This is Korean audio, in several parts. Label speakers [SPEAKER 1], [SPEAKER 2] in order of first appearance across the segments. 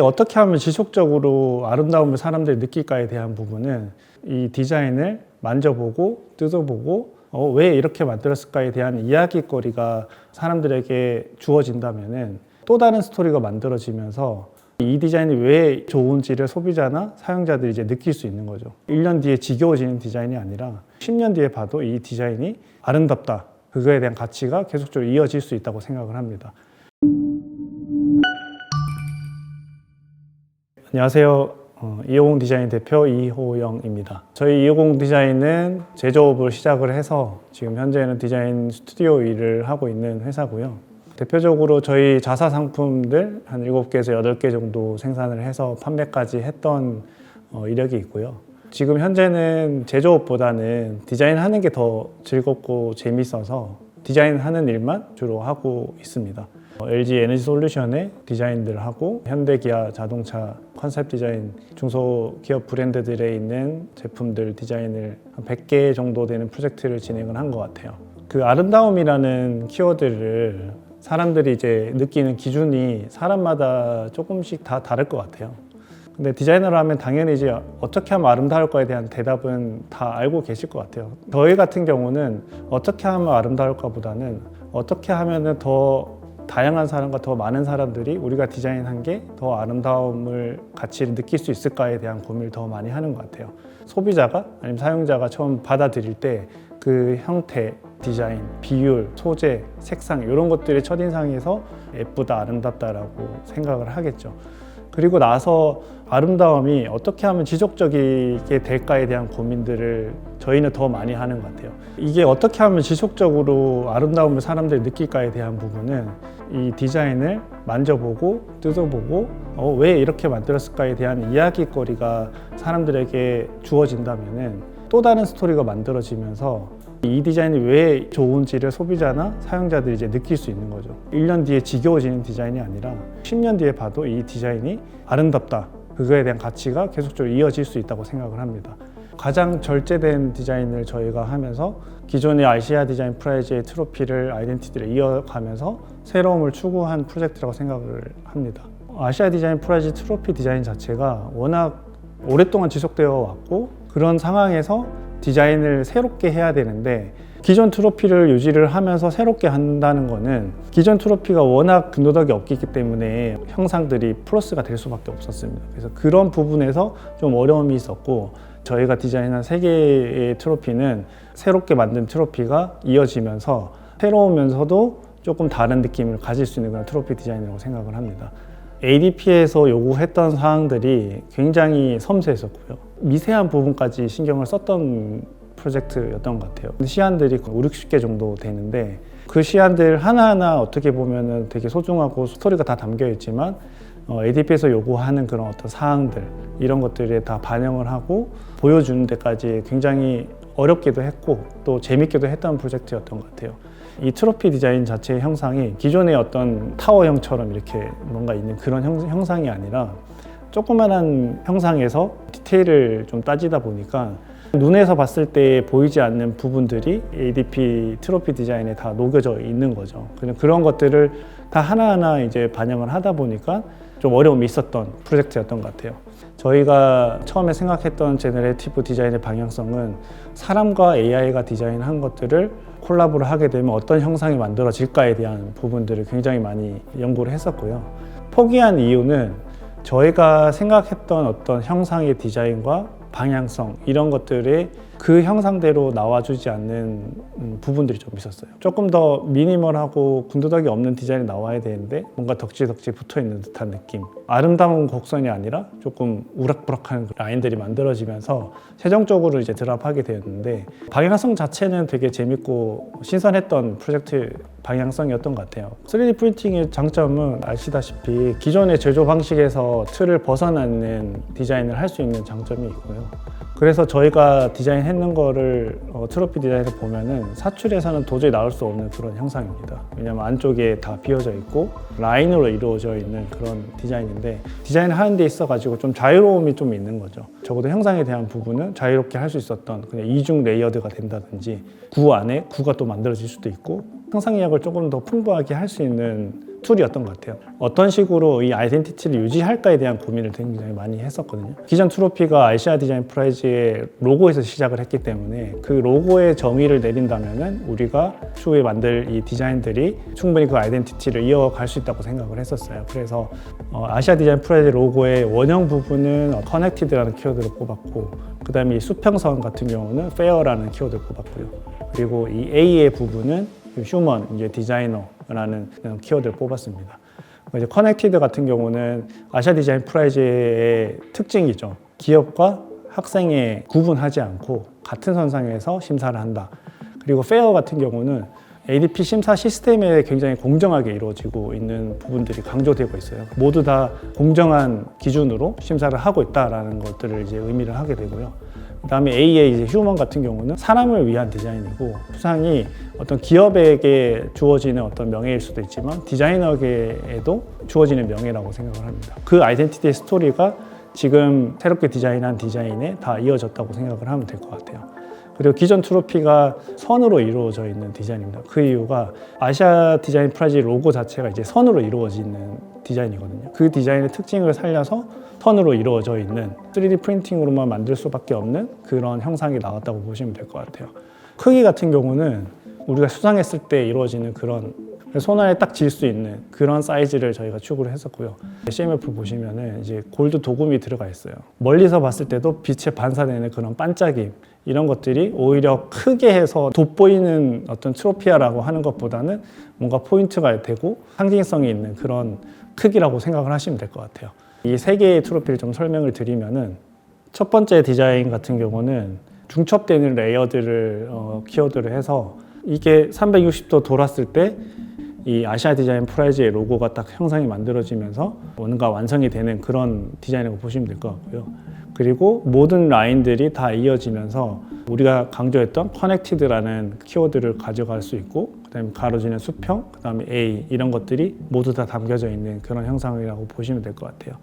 [SPEAKER 1] 어떻게 하면 지속적으로 아름다움을 사람들이 느낄까에 대한 부분은 이 디자인을 만져보고 뜯어보고 왜 이렇게 만들었을까에 대한 이야기거리가 사람들에게 주어진다면은 또 다른 스토리가 만들어지면서 이 디자인이 왜 좋은지를 소비자나 사용자들이 이제 느낄 수 있는 거죠. 1년 뒤에 지겨워지는 디자인이 아니라 10년 뒤에 봐도 이 디자인이 아름답다. 그거에 대한 가치가 계속적으로 이어질 수 있다고 생각을 합니다. 안녕하세요. 250 디자인 대표 이호영입니다. 저희 250 디자인은 제조업을 시작을 해서 지금 현재는 디자인 스튜디오 일을 하고 있는 회사고요. 대표적으로 저희 자사 상품들 한 7개에서 8개 정도 생산을 해서 판매까지 했던 이력이 있고요. 지금 현재는 제조업보다는 디자인하는 게 더 즐겁고 재밌어서 디자인하는 일만 주로 하고 있습니다. LG 에너지 솔루션의 디자인들을 하고 현대기아 자동차 컨셉 디자인 중소기업 브랜드들에 있는 제품들 디자인을 한 100개 정도 되는 프로젝트를 진행을 한 것 같아요. 그 아름다움이라는 키워드를 사람들이 이제 느끼는 기준이 사람마다 조금씩 다 다를 것 같아요. 근데 디자이너를 하면 당연히 이제 어떻게 하면 아름다울 거에 대한 대답은 다 알고 계실 것 같아요. 저희 같은 경우는 어떻게 하면 아름다울까 보다는 어떻게 하면 더 다양한 사람과 더 많은 사람들이 우리가 디자인한 게 더 아름다움을 가치를 느낄 수 있을까에 대한 고민을 더 많이 하는 것 같아요. 소비자가 아니면 사용자가 처음 받아들일 때 그 형태, 디자인, 비율, 소재, 색상 이런 것들의 첫인상에서 예쁘다, 아름답다라고 생각을 하겠죠. 그리고 나서 아름다움이 어떻게 하면 지속적이게 될까에 대한 고민들을 저희는 더 많이 하는 것 같아요. 이게 어떻게 하면 지속적으로 아름다움을 사람들이 느낄까에 대한 부분은 이 디자인을 만져보고 뜯어보고 왜 이렇게 만들었을까에 대한 이야기거리가 사람들에게 주어진다면은 또 다른 스토리가 만들어지면서 이 디자인이 왜 좋은지를 소비자나 사용자들이 이제 느낄 수 있는 거죠. 1년 뒤에 지겨워지는 디자인이 아니라 10년 뒤에 봐도 이 디자인이 아름답다. 그거에 대한 가치가 계속적으로 이어질 수 있다고 생각을 합니다. 가장 절제된 디자인을 저희가 하면서 기존의 아시아 디자인 프라이즈의 트로피를 아이덴티티를 이어가면서 새로움을 추구한 프로젝트라고 생각을 합니다. 아시아 디자인 프라이즈 트로피 디자인 자체가 워낙 오랫동안 지속되어 왔고 그런 상황에서 디자인을 새롭게 해야 되는데 기존 트로피를 유지를 하면서 새롭게 한다는 거는 기존 트로피가 워낙 근도덕이 없기 때문에 형상들이 플러스가 될 수밖에 없었습니다. 그래서 그런 부분에서 좀 어려움이 있었고 저희가 디자인한 3개의 트로피는 새롭게 만든 트로피가 이어지면서 새로우면서도 조금 다른 느낌을 가질 수 있는 그런 트로피 디자인이라고 생각을 합니다. ADP에서 요구했던 사항들이 굉장히 섬세했었고요. 미세한 부분까지 신경을 썼던 프로젝트였던 것 같아요. 시안들이 5, 60개 정도 되는데 그 시안들 하나하나 어떻게 보면 되게 소중하고 스토리가 다 담겨 있지만 ADP에서 요구하는 그런 어떤 사항들 이런 것들에 다 반영을 하고 보여주는 데까지 굉장히 어렵기도 했고 또 재밌기도 했던 프로젝트였던 것 같아요. 이 트로피 디자인 자체의 형상이 기존의 어떤 타워형처럼 이렇게 뭔가 있는 그런 형상이 아니라 조그만한 형상에서 디테일을 좀 따지다 보니까 눈에서 봤을 때 보이지 않는 부분들이 ADP 트로피 디자인에 다 녹여져 있는 거죠. 그런 것들을 다 하나하나 이제 반영을 하다 보니까 좀 어려움이 있었던 프로젝트였던 것 같아요. 저희가 처음에 생각했던 제너레이티브 디자인의 방향성은 사람과 AI가 디자인한 것들을 콜라보를 하게 되면 어떤 형상이 만들어질까에 대한 부분들을 굉장히 많이 연구를 했었고요. 포기한 이유는 저희가 생각했던 어떤 형상의 디자인과 방향성 이런 것들이 그 형상대로 나와주지 않는 부분들이 좀 있었어요. 조금 더 미니멀하고 군더더기 없는 디자인이 나와야 되는데 뭔가 덕지덕지 붙어있는 듯한 느낌, 아름다운 곡선이 아니라 조금 우락부락한 라인들이 만들어지면서 최종적으로 이제 드랍하게 되었는데 방향성 자체는 되게 재밌고 신선했던 프로젝트 방향성이었던 것 같아요. 3D 프린팅의 장점은 아시다시피 기존의 제조 방식에서 틀을 벗어나는 디자인을 할 수 있는 장점이 있고요. 그래서 저희가 디자인했는 거를 트로피 디자인에서 보면은 사출에서는 도저히 나올 수 없는 그런 형상입니다. 왜냐면 안쪽에 다 비어져 있고 라인으로 이루어져 있는 그런 디자인인데 디자인을 하는 데 있어 가지고 좀 자유로움이 좀 있는 거죠. 적어도 형상에 대한 부분은 자유롭게 할 수 있었던 그냥 이중 레이어드가 된다든지 구 안에 구가 또 만들어질 수도 있고 형상 이야기를 조금 더 풍부하게 할 수 있는 툴이었던 것 같아요. 어떤 식으로 이 아이덴티티를 유지할까에 대한 고민을 굉장히 많이 했었거든요. 기존 트로피가 아시아 디자인 프라이즈의 로고에서 시작을 했기 때문에 그 로고의 정의를 내린다면은 우리가 추후에 만들 이 디자인들이 충분히 그 아이덴티티를 이어갈 수 있다고 생각을 했었어요. 그래서 아시아 디자인 프라이즈 로고의 원형 부분은 커넥티드라는 키워드를 뽑았고, 그 다음에 이 수평선 같은 경우는 페어라는 키워드를 뽑았고요. 그리고 이 A의 부분은 휴먼, 이제 디자이너라는 키워드를 뽑았습니다. 이제 커넥티드 같은 경우는 아시아 디자인 프라이즈의 특징이죠. 기업과 학생에 구분하지 않고 같은 선상에서 심사를 한다. 그리고 페어 같은 경우는 ADP 심사 시스템에 굉장히 공정하게 이루어지고 있는 부분들이 강조되고 있어요. 모두 다 공정한 기준으로 심사를 하고 있다라는 것들을 이제 의미를 하게 되고요. 그다음에 A의 이제 휴먼 같은 경우는 사람을 위한 디자인이고, 수상이 어떤 기업에게 주어지는 어떤 명예일 수도 있지만 디자이너에게도 주어지는 명예라고 생각을 합니다. 그 아이덴티티의 스토리가 지금 새롭게 디자인한 디자인에 다 이어졌다고 생각을 하면 될 것 같아요. 그리고 기존 트로피가 선으로 이루어져 있는 디자인입니다. 그 이유가 아시아 디자인 프라이즈 로고 자체가 이제 선으로 이루어지는 디자인이거든요. 그 디자인의 특징을 살려서 선으로 이루어져 있는 3D 프린팅으로만 만들 수밖에 없는 그런 형상이 나왔다고 보시면 될 것 같아요. 크기 같은 경우는 우리가 수상했을 때 이루어지는 그런 손안에 딱 쥘 수 있는 그런 사이즈를 저희가 추구를 했었고요. CMF 보시면은 이제 골드 도금이 들어가 있어요. 멀리서 봤을 때도 빛에 반사되는 그런 반짝임, 이런 것들이 오히려 크게 해서 돋보이는 어떤 트로피아라고 하는 것보다는 뭔가 포인트가 되고 상징성이 있는 그런 크기라고 생각을 하시면 될 것 같아요. 이 세 개의 트로피를 좀 설명을 드리면은, 첫 번째 디자인 같은 경우는 중첩되는 레이어들을 키워드를 해서 이게 360도 돌았을 때 이 아시아 디자인 프라이즈의 로고가 딱 형상이 만들어지면서 뭔가 완성이 되는 그런 디자인이라고 보시면 될 것 같고요. 그리고 모든 라인들이 다 이어지면서 우리가 강조했던 커넥티드라는 키워드를 가져갈 수 있고, 그다음에 가로지는 수평, 그다음에 A, 이런 것들이 모두 다 담겨져 있는 그런 형상이라고 보시면 될 것 같아요.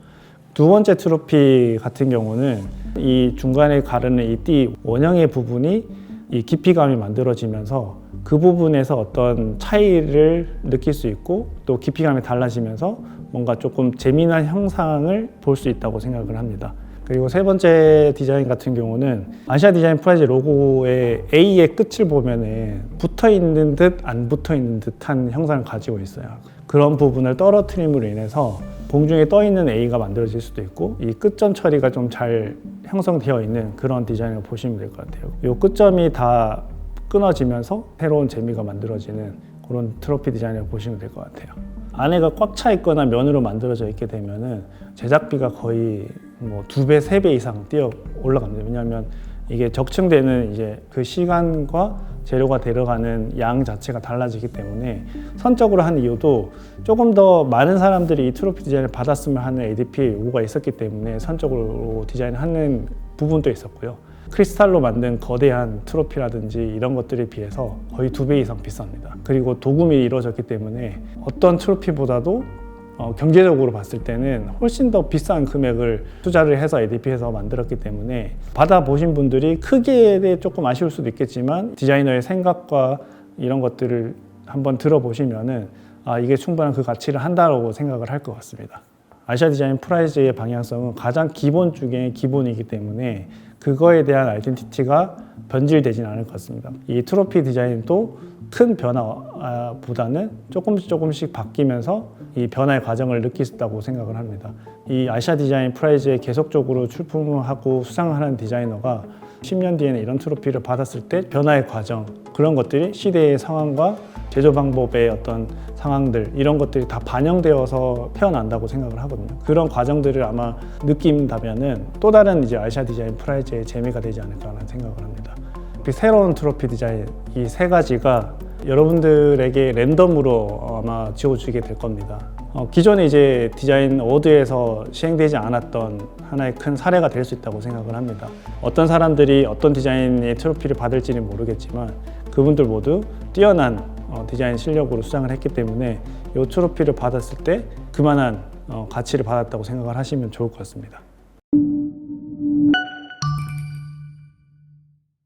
[SPEAKER 1] 두 번째 트로피 같은 경우는 이 중간에 가르는 이 띠 원형의 부분이 이 깊이감이 만들어지면서 그 부분에서 어떤 차이를 느낄 수 있고, 또 깊이감이 달라지면서 뭔가 조금 재미난 형상을 볼 수 있다고 생각을 합니다. 그리고 세 번째 디자인 같은 경우는 아시아 디자인 프라이즈 로고의 A의 끝을 보면은 붙어 있는 듯 안 붙어 있는 듯한 형상을 가지고 있어요. 그런 부분을 떨어뜨림으로 인해서 공중에 떠 있는 A가 만들어질 수도 있고, 이 끝점 처리가 좀 잘 형성되어 있는 그런 디자인을 보시면 될 것 같아요. 이 끝점이 다 끊어지면서 새로운 재미가 만들어지는 그런 트로피 디자인을 보시면 될 것 같아요. 안에가 꽉 차 있거나 면으로 만들어져 있게 되면은 제작비가 거의 뭐 2배, 3배 이상 뛰어 올라갑니다. 왜냐하면 이게 적층되는 이제 그 시간과 재료가 들어가는 양 자체가 달라지기 때문에, 선적으로 한 이유도 조금 더 많은 사람들이 이 트로피 디자인을 받았으면 하는 ADP 요구가 있었기 때문에 선적으로 디자인을 하는 부분도 있었고요. 크리스탈로 만든 거대한 트로피라든지 이런 것들에 비해서 거의 2배 이상 비쌉니다. 그리고 도금이 이루어졌기 때문에 어떤 트로피보다도 경제적으로 봤을 때는 훨씬 더 비싼 금액을 투자를 해서 ADP에서 만들었기 때문에, 받아보신 분들이 크기에 대해 조금 아쉬울 수도 있겠지만 디자이너의 생각과 이런 것들을 한번 들어보시면은 이게 충분한 그 가치를 한다고 생각을 할 것 같습니다. 아시아 디자인 프라이즈의 방향성은 가장 기본 중에 기본이기 때문에 그거에 대한 아이덴티티가 변질되지는 않을 것 같습니다. 이 트로피 디자인도 큰 변화보다는 조금씩 바뀌면서 이 변화의 과정을 느낄 수 있다고 생각을 합니다. 이 아시아 디자인 프라이즈에 계속적으로 출품하고 수상하는 디자이너가 10년 뒤에는 이런 트로피를 받았을 때 변화의 과정, 그런 것들이 시대의 상황과 제조 방법의 어떤 상황들, 이런 것들이 다 반영되어서 태어난다고 생각을 하거든요. 그런 과정들을 아마 느낀다면은 또 다른 이제 아시아 디자인 프라이즈의 재미가 되지 않을까라는 생각을 합니다. 새로운 트로피 디자인, 이 세 가지가 여러분들에게 랜덤으로 아마 지워주게 될 겁니다. 기존에 이제 디자인 어워드에서 시행되지 않았던 하나의 큰 사례가 될 수 있다고 생각을 합니다. 어떤 사람들이 어떤 디자인의 트로피를 받을지는 모르겠지만 그분들 모두 뛰어난 디자인 실력으로 수상을 했기 때문에 이 트로피를 받았을 때 그만한 가치를 받았다고 생각을 하시면 좋을 것 같습니다.